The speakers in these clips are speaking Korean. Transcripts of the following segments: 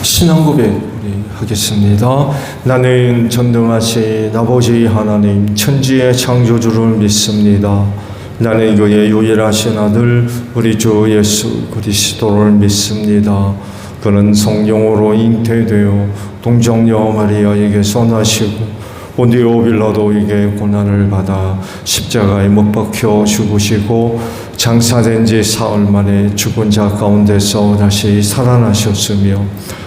신앙 고백 우리 하겠습니다. 나는 전능하신 아버지 하나님 천지의 창조주를 믿습니다. 나는 그의 유일하신 아들 우리 주 예수 그리스도를 믿습니다. 그는 성령으로 잉태되어 동정녀 마리아에게서 나시고 본디오 빌라도에게 고난을 받아 십자가에 못 박혀 죽으시고 장사된 지 사흘 만에 죽은 자 가운데서 다시 살아나셨으며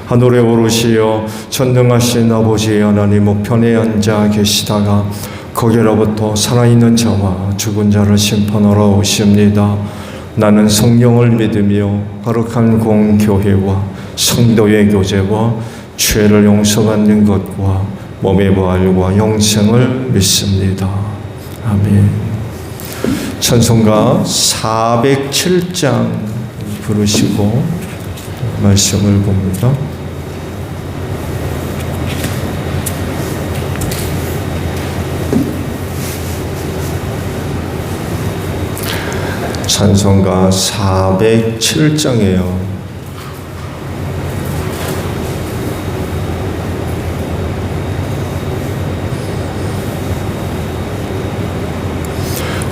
하늘에 오르시어 전능하신 아버지 하나님 우편에 앉아 계시다가 거기로부터 살아있는 자와 죽은 자를 심판하러 오십니다. 나는 성령을 믿으며 거룩한 공교회와 성도의 교제와 죄를 용서받는 것과 몸의 부활과 영생을 믿습니다. 아멘. 찬송가 407장 부르시고 말씀을 봅니다. 찬송가 407장이에요.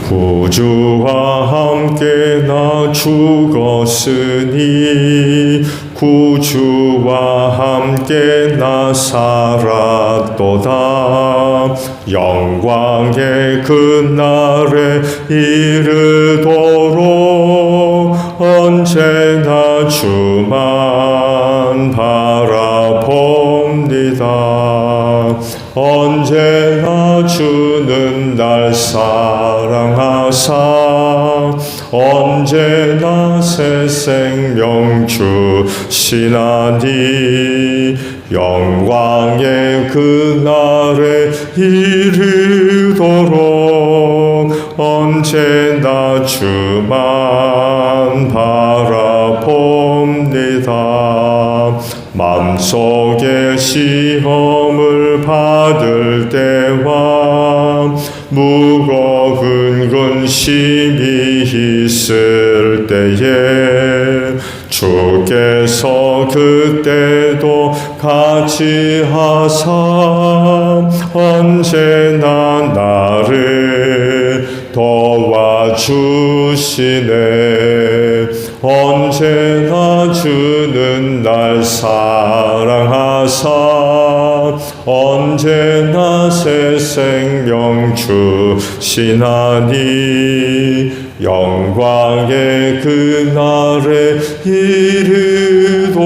구주와 함께 나 죽었으니 구주와 함께 나 살았도다. 영광의 그날에 이르도록 언제나 주만 바라봅니다. 언제나 주는 날 사랑하사 언제나 새 생명 주시나니 영광의 그날에 이르도록 언제나 주만 바라봅니다. 마음속에 시험을 받을 때와 무거운 근심이 있을 때에 주께서 그때도 같이 하사 언제나 나를 도와주시네. 언제나 주는 날 사랑하사 언제나 새 생명 주시나니 영광의 그날에 이르도록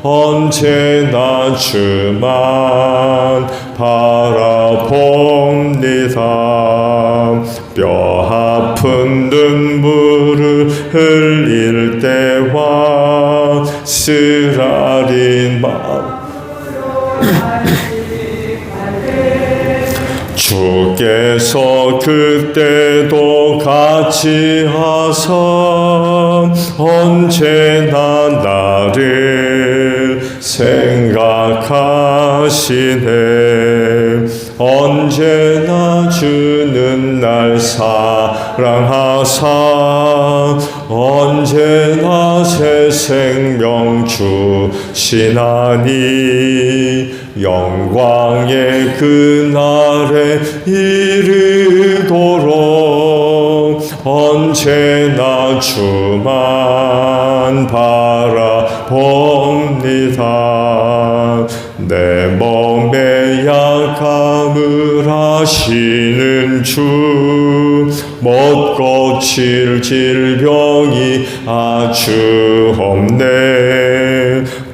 언제나 주만 바라봅니다. 뼈 아픈 눈물을 흘릴 때와 쓰라린 마음 주께서 그때도 같이 하사 언제나 나를 생각하시네. 언제나 주는 날 사랑하사 언제나 새 생명 주시나니 영광의 그날에 이르도록 언제나 주만 바라봅니다. 내 몸의 약함을 아시는 주 못 고칠 질병이 아주 없네.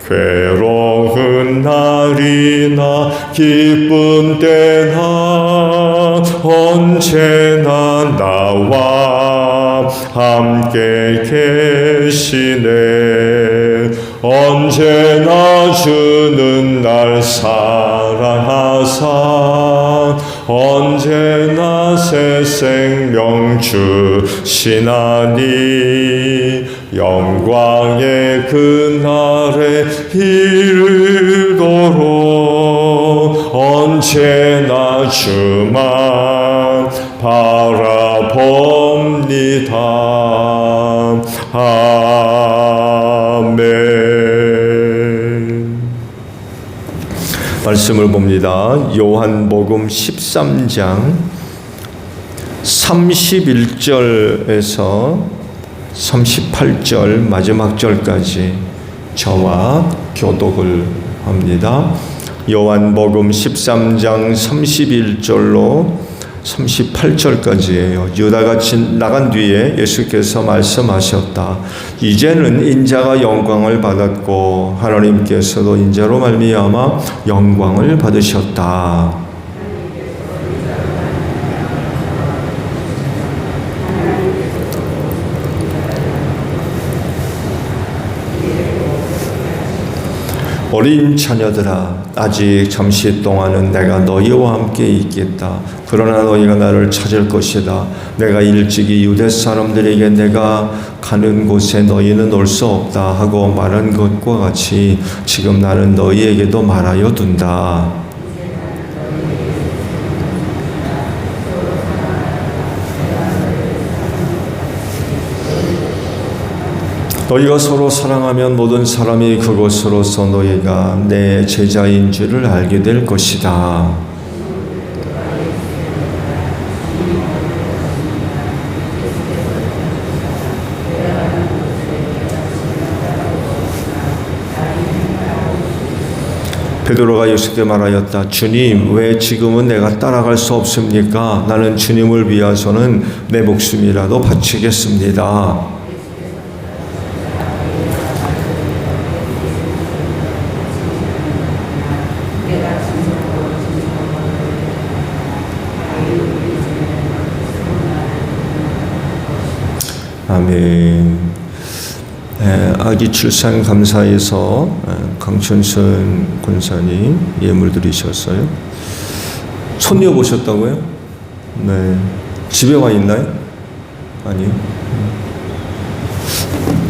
괴로운 날이나 기쁜 때나 언제나 나와 함께 계시네. 언제나 주는 날 사랑하사 언제나 새 생명 주시나니 영광의 그날에 이르도록 언제나 주만 바라봅니다. 아멘. 말씀을 봅니다. 요한복음 13장 31절에서 38절 마지막 절까지 저와 교독을 합니다. 요한복음 13장 31절로 38절까지예요. 유다가 나간 뒤에 예수께서 말씀하셨다. 이제는 인자가 영광을 받았고 하나님께서도 인자로 말미암아 영광을 받으셨다. 어린 자녀들아, 아직 잠시 동안은 내가 너희와 함께 있겠다. 그러나 너희가 나를 찾을 것이다. 내가 일찍이 유대 사람들에게 내가 가는 곳에 너희는 올 수 없다 하고 말한 것과 같이 지금 나는 너희에게도 말하여 둔다. 너희가 서로 사랑하면 모든 사람이 그것으로서 너희가 내 제자인 줄을 알게 될 것이다. 베드로가 예수께 말하였다. 주님, 왜 지금은 내가 따라갈 수 없습니까? 나는 주님을 위해서는 내 목숨이라도 바치겠습니다. 아멘. 아기 출산 감사에서 강춘순 권사님 예물 드리셨어요. 손녀 보셨다고요? 네. 집에 와 있나요? 아니요.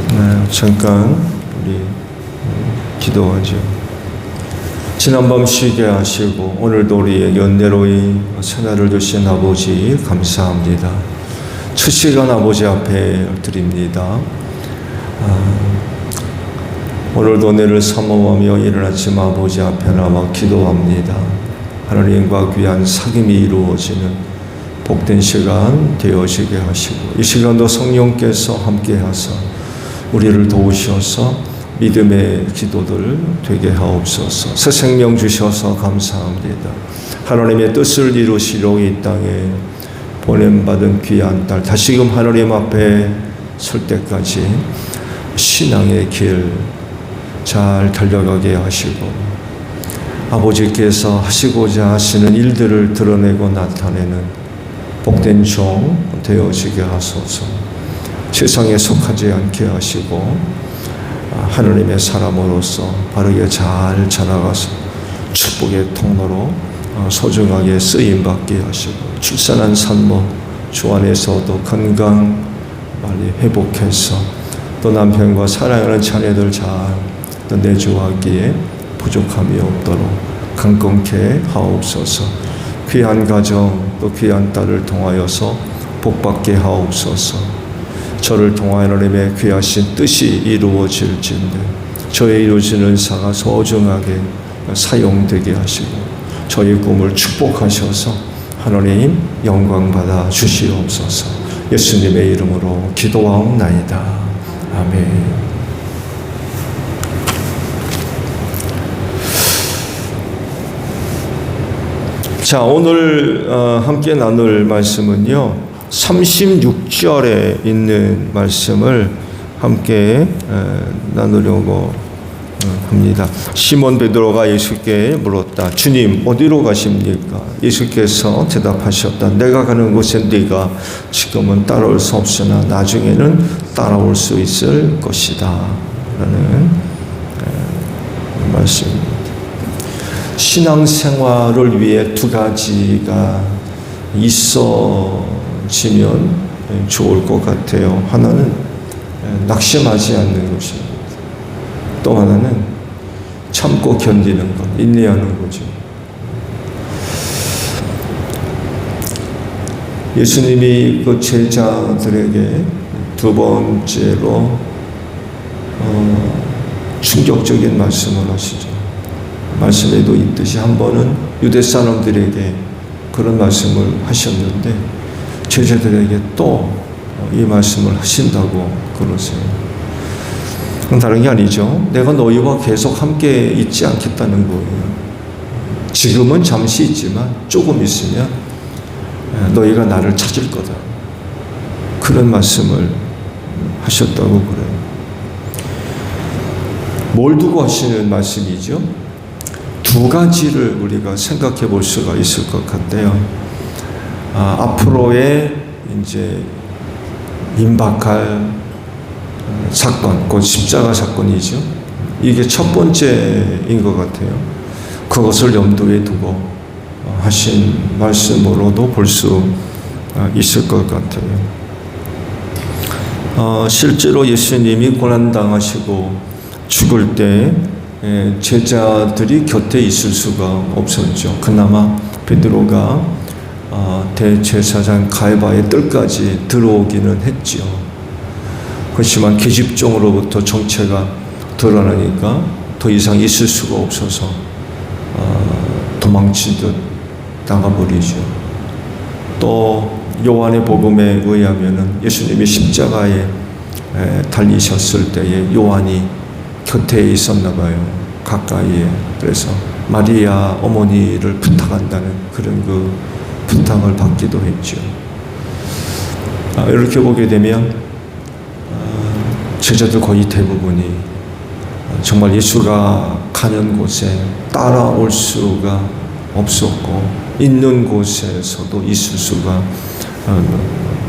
네, 잠깐 우리 기도하죠. 지난밤 쉬게 하시고 오늘도 우리의 연대로이 새날을 주신 아버지 감사합니다. 첫 시간 아버지 앞에 드립니다. 오늘도 내를 사모하며 일어나지 아버지 앞에 나와 기도합니다. 하나님과 귀한 사귐이 이루어지는 복된 시간 되어지게 하시고 이 시간도 성령께서 함께 하사 우리를 도우셔서 믿음의 기도들 되게 하옵소서. 새 생명 주셔서 감사합니다. 하나님의 뜻을 이루시려 이 땅에 보냄받은 귀한 딸 다시금 하나님 앞에 설 때까지 신앙의 길 잘 달려가게 하시고 아버지께서 하시고자 하시는 일들을 드러내고 나타내는 복된 종 되어지게 하소서. 세상에 속하지 않게 하시고 하나님의 사람으로서 바르게 잘 자라가서 축복의 통로로 소중하게 쓰임받게 하시고 출산한 산모 주 안에서도 건강 빨리 회복해서 또 남편과 사랑하는 자녀들 잘 또 내조하기에 부족함이 없도록 강건케 하옵소서. 귀한 가정 또 귀한 딸을 통하여서 복받게 하옵소서. 저를 통하여 하나님의 귀하신 뜻이 이루어질진데 저의 이루어지는 사가 소중하게 사용되게 하시고 저의 꿈을 축복하셔서 하나님 영광 받아 주시옵소서. 예수님의 이름으로 기도하옵나이다. 아멘. 자, 오늘 함께 나눌 말씀은요 36절에 있는 말씀을 함께 나누려고 합니다. 시몬 베드로가 예수께 물었다. 주님, 어디로 가십니까? 예수께서 대답하셨다. 내가 가는 곳에 네가 지금은 따라올 수 없으나 나중에는 따라올 수 있을 것이다 라는 말씀입니다. 신앙생활을 위해 두 가지가 있어지면 좋을 것 같아요. 하나는 낙심하지 않는 것입니다. 또 하나는 참고 견디는 것, 인내하는 거죠. 예수님이 그 제자들에게 두 번째로 충격적인 말씀을 하시죠. 말씀에도 있듯이 한 번은 유대 사람들에게 그런 말씀을 하셨는데 제자들에게 또 이 말씀을 하신다고 그러세요. 그건 다른 게 아니죠. 내가 너희와 계속 함께 있지 않겠다는 거예요. 지금은 잠시 있지만 조금 있으면 너희가 나를 찾을 거다. 그런 말씀을 하셨다고 그래요. 뭘 두고 하시는 말씀이죠? 두 가지를 우리가 생각해 볼 수가 있을 것 같아요. 앞으로의 이제 임박할 사건, 곧 십자가 사건이죠. 이게 첫 번째인 것 같아요. 그것을 염두에 두고 하신 말씀으로도 볼 수 있을 것 같아요. 실제로 예수님이 고난당하시고 죽을 때 제자들이 곁에 있을 수가 없었죠. 그나마 베드로가 대제사장 가야바의 뜰까지 들어오기는 했죠. 그렇지만 계집종으로부터 정체가 드러나니까 더 이상 있을 수가 없어서 도망치듯 나가버리죠. 또 요한의 복음에 의하면은 예수님이 십자가에 달리셨을 때에 요한이 곁에 있었나 봐요. 가까이에. 그래서 마리아 어머니를 부탁한다는 그런 그 부탁을 받기도 했죠. 이렇게 보게 되면 제자들 거의 대부분이 정말 예수가 가는 곳에 따라올 수가 없었고 있는 곳에서도 있을 수가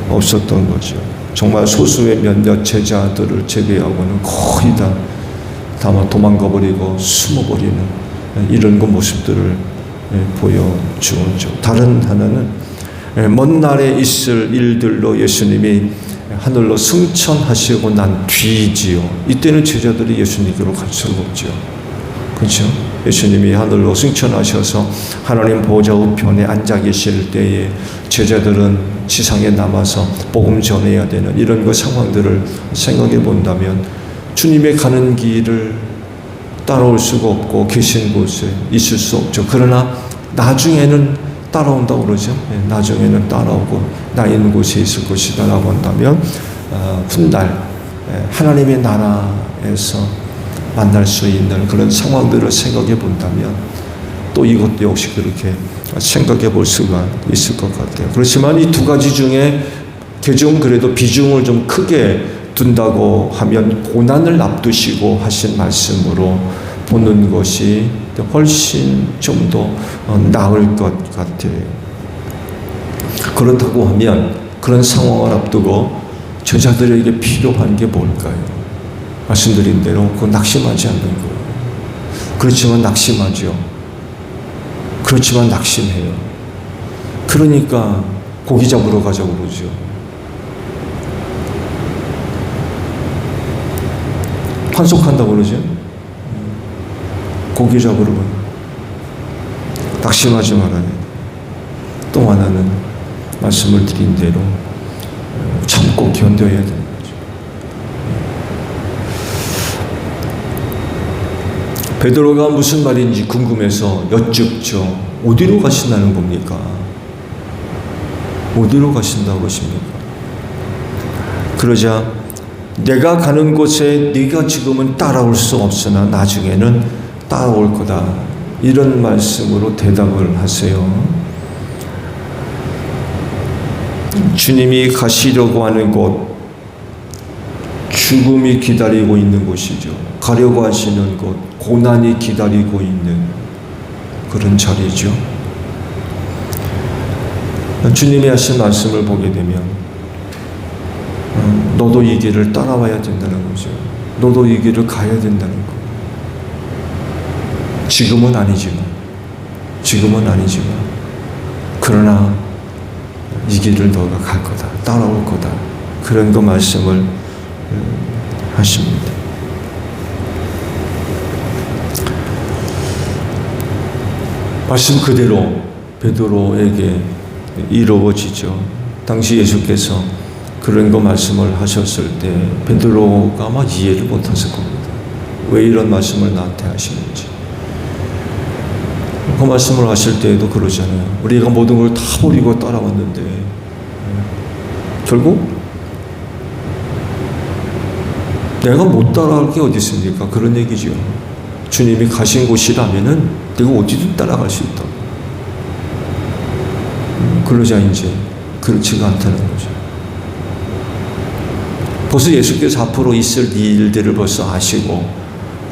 없었던 거죠. 정말 소수의 몇몇 제자들을 제외하고는 거의 다 아마 도망가버리고 숨어버리는 이런 그 모습들을 보여주었죠. 다른 하나는 먼 날에 있을 일들로 예수님이 하늘로 승천하시고 난 뒤지요. 이때는 제자들이 예수님께로 갈 수가 없죠. 그렇죠? 예수님이 하늘로 승천하셔서 하나님 보좌 우편에 앉아 계실 때에 제자들은 지상에 남아서 복음 전해야 되는 이런 그 상황들을 생각해 본다면 주님의 가는 길을 따라올 수가 없고 계신 곳에 있을 수 없죠. 그러나 나중에는 따라온다고 그러죠. 나중에는 따라오고 나 있는 곳에 있을 것이다 라고 한다면 훗날 하나님의 나라에서 만날 수 있는 그런 상황들을 생각해 본다면 또 이것도 역시 그렇게 생각해 볼 수가 있을 것 같아요. 그렇지만 이 두 가지 중에 개종 그래도 비중을 좀 크게 둔다고 하면 고난을 앞두시고 하신 말씀으로 보는 것이 훨씬 좀 더 나을 것 같아요. 그렇다고 하면 그런 상황을 앞두고 제자들에게 필요한 게 뭘까요? 말씀드린 대로 그 낙심하지 않는 거예요. 그렇지만 낙심하죠. 그렇지만 낙심해요. 그러니까 고기 잡으러 가자고 그러죠. 환속한다고 그러죠. 고기 잡으러 가요. 낙심하지 말아야 돼요. 또 하나는 말씀을 드린 대로 참고 견뎌야 되는 거죠. 베드로가 무슨 말인지 궁금해서 여쭙죠. 어디로 가신다는 겁니까? 어디로 가신다고 하십니까? 그러자 내가 가는 곳에 네가 지금은 따라올 수 없으나 나중에는 따라올 거다. 이런 말씀으로 대답을 하세요. 주님이 가시려고 하는 곳, 죽음이 기다리고 있는 곳이죠. 가려고 하시는 곳, 고난이 기다리고 있는 그런 자리죠. 주님이 하신 말씀을 보게 되면 너도 이 길을 따라와야 된다는 거죠. 너도 이 길을 가야 된다는 거. 지금은 아니지만 그러나 이 길을 너가 갈 거다. 따라올 거다. 그런 거 말씀을 하십니다. 말씀 그대로 베드로에게 이루어지죠. 당시 예수께서 그런 거 말씀을 하셨을 때 베드로가 막 이해를 못했을 겁니다. 왜 이런 말씀을 나한테 하시는지. 그 말씀을 하실 때에도 그러잖아요. 우리가 모든 걸 다 버리고 따라왔는데 결국 내가 못 따라갈 게 어디 있습니까? 그런 얘기죠. 주님이 가신 곳이라면은 내가 어디든 따라갈 수 있다. 그러자 이제 그렇지가 않다는 거죠. 벌써 예수께서 앞으로 있을 일들을 벌써 아시고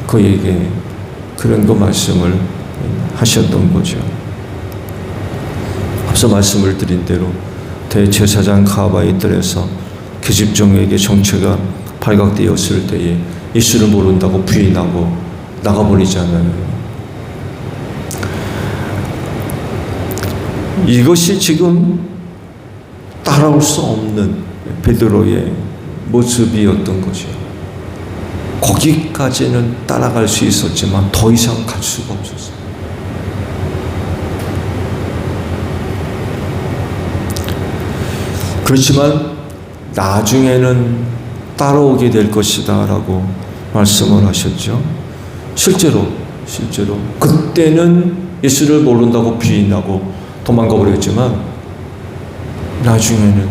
그에게 그런 거 말씀을 하셨던 거죠. 앞서 말씀을 드린 대로 대제사장 가바의 뜰에서 계집종에게 정체가 발각되었을 때에 예수를 모른다고 부인하고 나가버리잖아요. 이것이 지금 따라올 수 없는 베드로의 모습이었던 거죠. 거기까지는 따라갈 수 있었지만 더 이상 갈 수가 없었어요. 그렇지만 나중에는 따라오게 될 것이다 라고 말씀을 하셨죠. 실제로 그때는 예수를 모른다고 부인하고 도망가 버렸지만 나중에는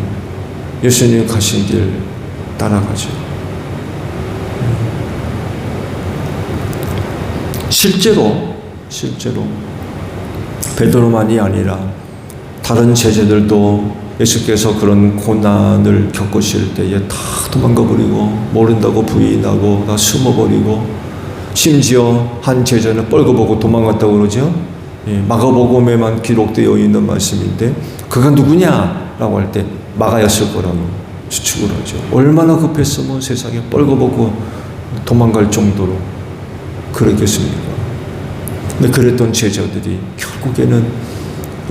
예수님 가신 길 따라가죠. 실제로 베드로만이 아니라 다른 제자들도 예수께서 그런 고난을 겪으실 때에 다 도망가 버리고 모른다고 부인하고 다 숨어버리고 심지어 한 제자는 뻘거보고 도망갔다고 그러죠. 마가복음에만 기록되어 있는 말씀인데 그가 누구냐라고 할 때 마가였을 거라고 추측을 하죠. 얼마나 급했으면 세상에 뻘거보고 도망갈 정도로 그랬겠습니까? 근데 그랬던 제자들이 결국에는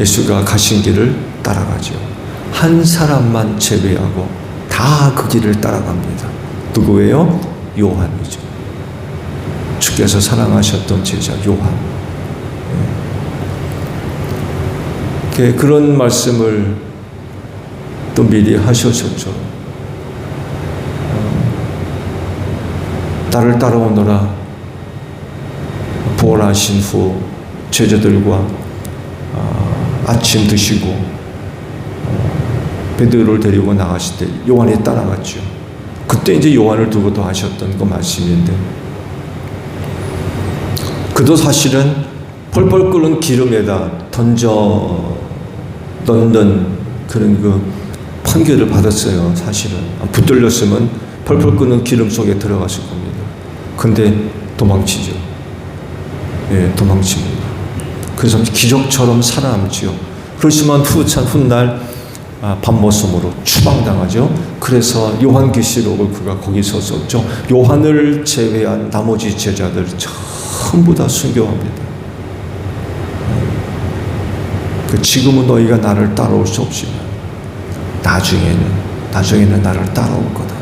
예수가 가신 길을 따라가죠. 한 사람만 제외하고 다 그 길을 따라갑니다. 누구예요? 요한이죠. 주께서 사랑하셨던 제자 요한. 그런 말씀을 또 미리 하셨었죠. 나를 따라오너라. 부활하신 후 제자들과 아침 드시고 베드로를 데리고 나가실 때 요한이 따라갔죠. 그때 이제 요한을 두고도 하셨던 그 말씀인데 그도 사실은 펄펄 끓는 기름에다 던져 넣는 그런 그 판결을 받았어요. 사실은 붙들렸으면 펄펄 끓는 기름 속에 들어갔을 겁니다. 근데 도망치죠. 도망칩니다. 그래서 기적처럼 살아남지요. 그렇지만 훗날 밤모섬으로 추방당하죠. 그래서 요한계시록을 그가 거기서 썼죠. 요한을 제외한 나머지 제자들 전부 다 순교합니다. 지금은 너희가 나를 따라올 수 없지만 나중에는 나를 따라올 거다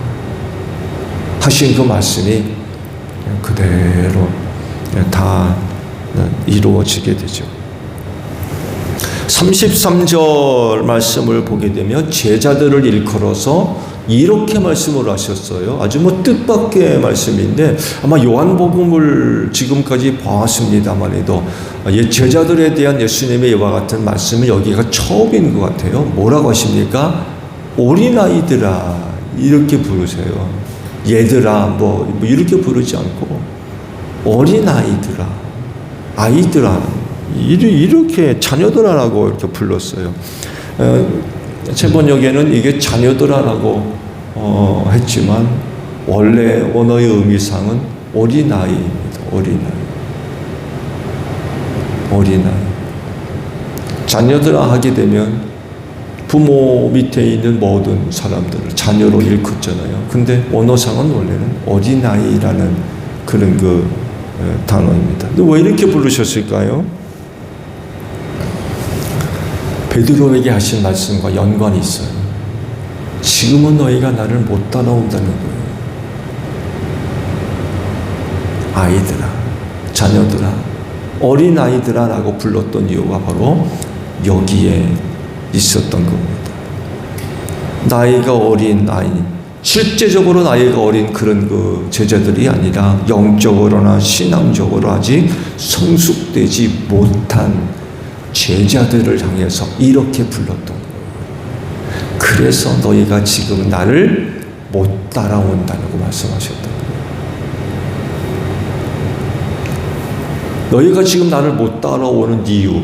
하신 그 말씀이 그대로 다 이루어지게 되죠. 33절 말씀을 보게 되면 제자들을 일컬어서 이렇게 말씀을 하셨어요. 아주 뜻밖의 말씀인데 아마 요한복음을 지금까지 봐왔습니다만에도 제자들에 대한 예수님의 이와 같은 말씀은 여기가 처음인 것 같아요. 뭐라고 하십니까? 어린아이들아 이렇게 부르세요. 얘들아 뭐 이렇게 부르지 않고 어린아이들아 아이들아 이렇게 자녀들아라고 이렇게 불렀어요. 제 번역에는 이게 자녀들아라고 했지만 원래 언어의 의미상은 어린아이입니다. 어린아이. 자녀들아 하게 되면 부모 밑에 있는 모든 사람들을 자녀로 일컫잖아요. 근데 언어상은 원래는 어린아이라는 그런 그 단어입니다. 근데 왜 이렇게 부르셨을까요? 베드로에게 하신 말씀과 연관이 있어요. 지금은 너희가 나를 못 따라온다는 거예요. 아이들아, 자녀들아, 어린아이들아 라고 불렀던 이유가 바로 여기에 있었던 겁니다. 나이가 어린 아이, 실제적으로 나이가 어린 그런 그 제자들이 아니라 영적으로나 신앙적으로 아직 성숙되지 못한 제자들을 향해서 이렇게 불렀던 거예요. 그래서 너희가 지금 나를 못 따라온다고 말씀하셨던 거예요. 너희가 지금 나를 못 따라오는 이유,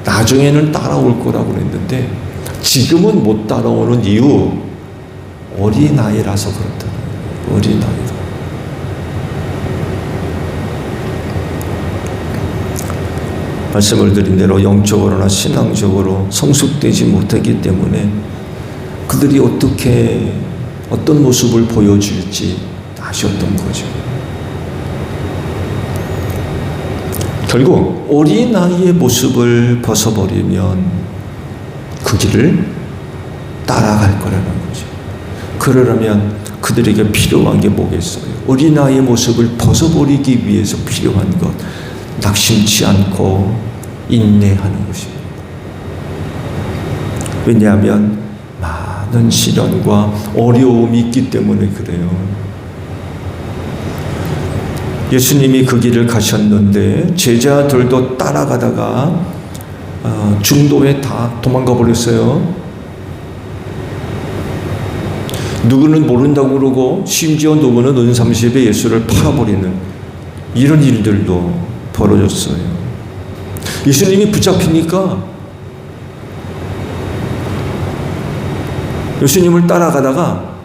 나중에는 따라올 거라고 그랬는데 지금은 못 따라오는 이유, 어린아이라서 그렇다는 거예요. 어린아이라. 말씀을 드린 대로 영적으로나 신앙적으로 성숙되지 못하기 때문에 그들이 어떤 모습을 보여줄지 아셨던 거죠. 결국 어린아이의 모습을 벗어버리면 그 길을 따라갈 거라는 거죠. 그러려면 그들에게 필요한 게 뭐겠어요? 어린아이의 모습을 벗어버리기 위해서 필요한 것, 낙심치 않고 인내하는 것입니다. 왜냐하면 많은 시련과 어려움이 있기 때문에 그래요. 예수님이 그 길을 가셨는데 제자들도 따라가다가 중도에 다 도망가 버렸어요. 누구는 모른다고 그러고 심지어 누구는 은삼십에 예수를 팔아버리는 이런 일들도 벌어졌어요. 예수님이 붙잡히니까 예수님을 따라가다가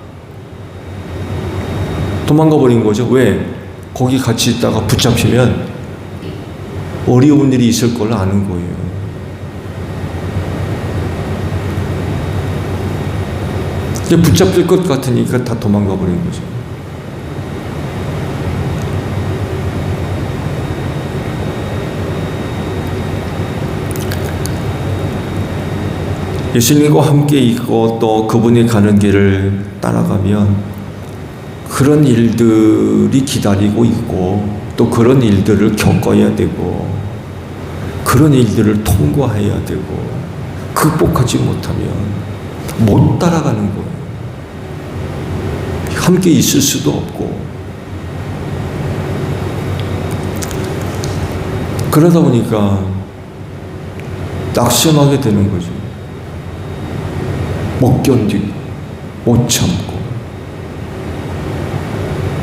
도망가 버린 거죠. 왜? 거기 같이 있다가 붙잡히면 어려운 일이 있을 걸 아는 거예요. 근데 붙잡힐 것 같으니까 다 도망가 버린 거죠. 예수님과 함께 있고 또 그분이 가는 길을 따라가면 그런 일들이 기다리고 있고 또 그런 일들을 겪어야 되고 그런 일들을 통과해야 되고 극복하지 못하면 못 따라가는 거예요. 함께 있을 수도 없고 그러다 보니까 낙심하게 되는 거죠. 못 견디고 못 참고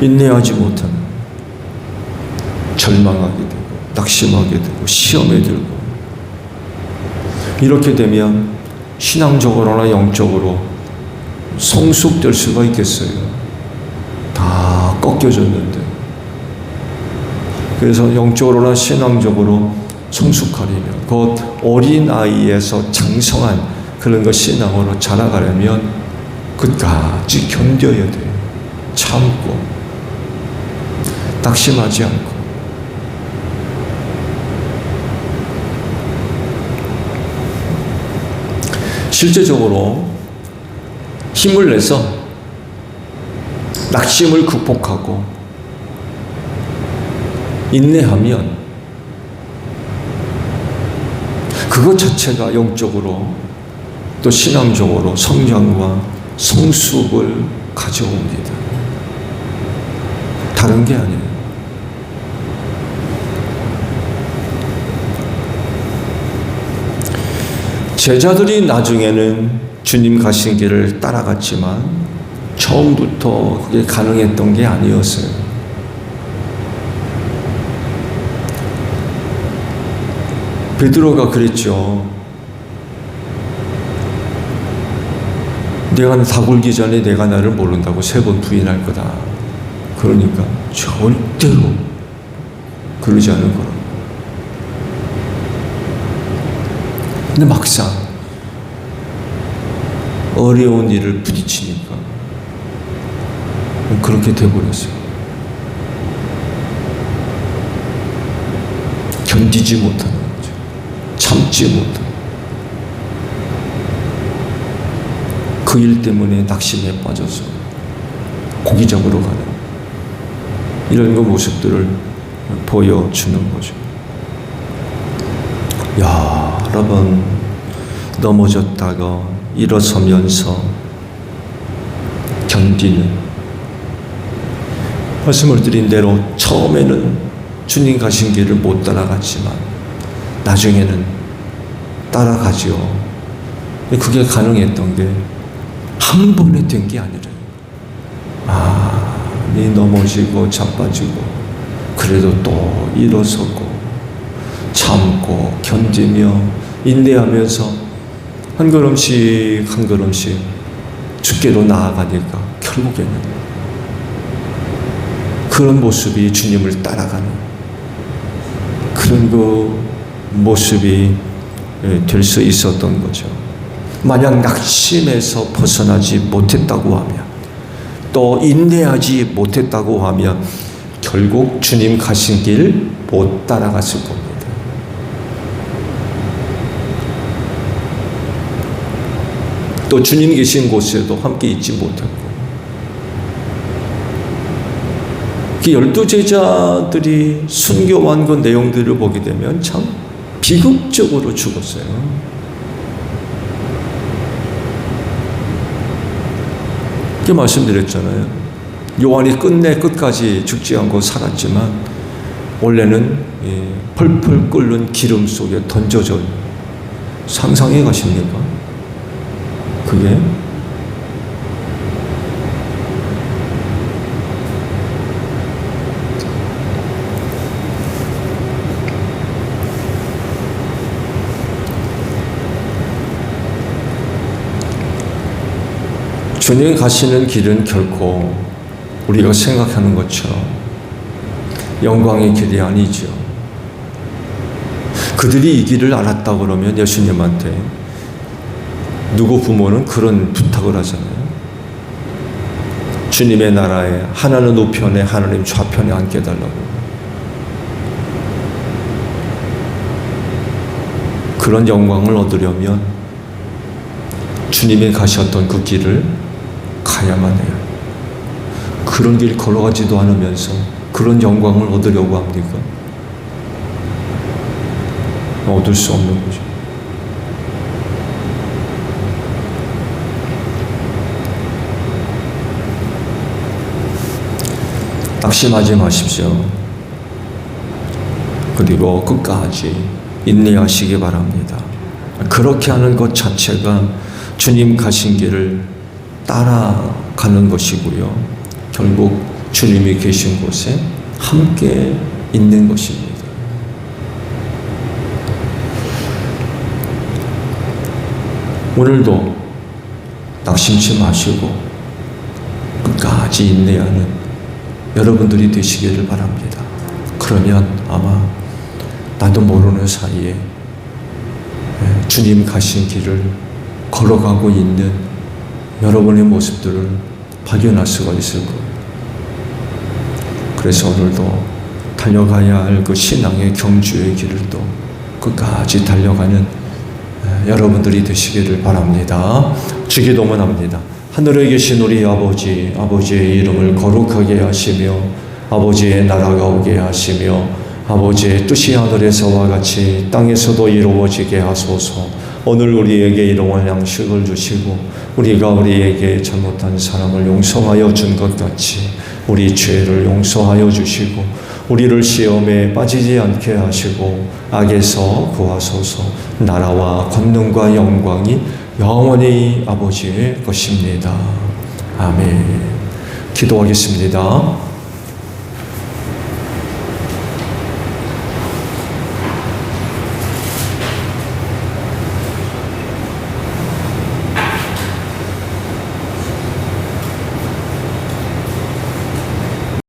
인내하지 못하는 절망하게 되고 낙심하게 되고 시험에 들고 이렇게 되면 신앙적으로나 영적으로 성숙될 수가 있겠어요. 다 꺾여졌는데. 그래서 영적으로나 신앙적으로 성숙하려면 곧 어린아이에서 장성한 그런 것 신앙으로 자라가려면 끝까지 견뎌야 돼요. 참고 낙심하지 않고 실제적으로 힘을 내서 낙심을 극복하고 인내하면 그것 자체가 영적으로 또 신앙적으로 성장과 성숙을 가져옵니다. 다른 게 아니에요. 제자들이 나중에는 주님 가신 길을 따라갔지만 처음부터 그게 가능했던 게 아니었어요. 베드로가 그랬죠. 내가 다 굴기 전에 내가 나를 모른다고 3번 부인할 거다. 그러니까 절대로 그러지 않을 거라고. 근데 막상 어려운 일을 부딪히니까 그렇게 돼버렸어요. 견디지 못하는 거죠. 참지 못하는 그 일 때문에 낙심에 빠져서 고기적으로 가는 이런 그 모습들을 보여주는 거죠. 여러 번 넘어졌다가 일어서면서 견디는, 말씀을 드린 대로 처음에는 주님 가신 길을 못 따라갔지만 나중에는 따라가지요. 그게 가능했던 게 한 번에 된 게 아니라 많이 넘어지고 자빠지고 그래도 또 일어서고 참고 견디며 인내하면서 한 걸음씩 한 걸음씩 주께로 나아가니까 결국에는 그런 모습이 주님을 따라가는 그런 그 모습이 될 수 있었던 거죠. 만약 낙심해서 벗어나지 못했다고 하면, 또 인내하지 못했다고 하면 결국 주님 가신 길 못 따라갔을 겁니다. 또 주님 계신 곳에도 함께 있지 못했고, 그 12제자들이 순교한 그 내용들을 보게 되면 참 비극적으로 죽었어요. 이렇게 말씀드렸잖아요. 요한이 끝까지 죽지 않고 살았지만 원래는 펄펄 끓는 기름 속에 던져져. 상상해 가십니까? 그게 주님 가시는 길은 결코 우리가 생각하는 것처럼 영광의 길이 아니죠. 그들이 이 길을 알았다 그러면 예수님한테 누구 부모는 그런 부탁을 하잖아요. 주님의 나라에 하나는 우편에 하나님 좌편에 앉게 해달라고. 그런 영광을 얻으려면 주님이 가셨던 그 길을 가야만 해요. 그런 길 걸어가지도 않으면서 그런 영광을 얻으려고 합니까? 얻을 수 없는 거죠. 낙심하지 마십시오. 그리고 끝까지 인내하시기 바랍니다. 그렇게 하는 것 자체가 주님 가신 길을 따라가는 것이고요. 결국 주님이 계신 곳에 함께 있는 것입니다. 오늘도 낙심치 마시고 끝까지 인내하는 여러분들이 되시기를 바랍니다. 그러면 아마 나도 모르는 사이에 주님 가신 길을 걸어가고 있는 여러분의 모습들을 발견할 수가 있을 거예요. 그래서 오늘도 달려가야 할 그 신앙의 경주의 길을 또 끝까지 달려가는 여러분들이 되시기를 바랍니다. 주기도문 합니다. 하늘에 계신 우리 아버지, 아버지의 이름을 거룩하게 하시며 아버지의 나라가 오게 하시며 아버지의 뜻이 하늘에서와 같이 땅에서도 이루어지게 하소서. 오늘 우리에게 일용할 양식을 주시고 우리가 우리에게 잘못한 사람을 용서하여 준 것 같이 우리 죄를 용서하여 주시고 우리를 시험에 빠지지 않게 하시고 악에서 구하소서. 나라와 권능과 영광이 영원히 아버지의 것입니다. 아멘. 기도하겠습니다.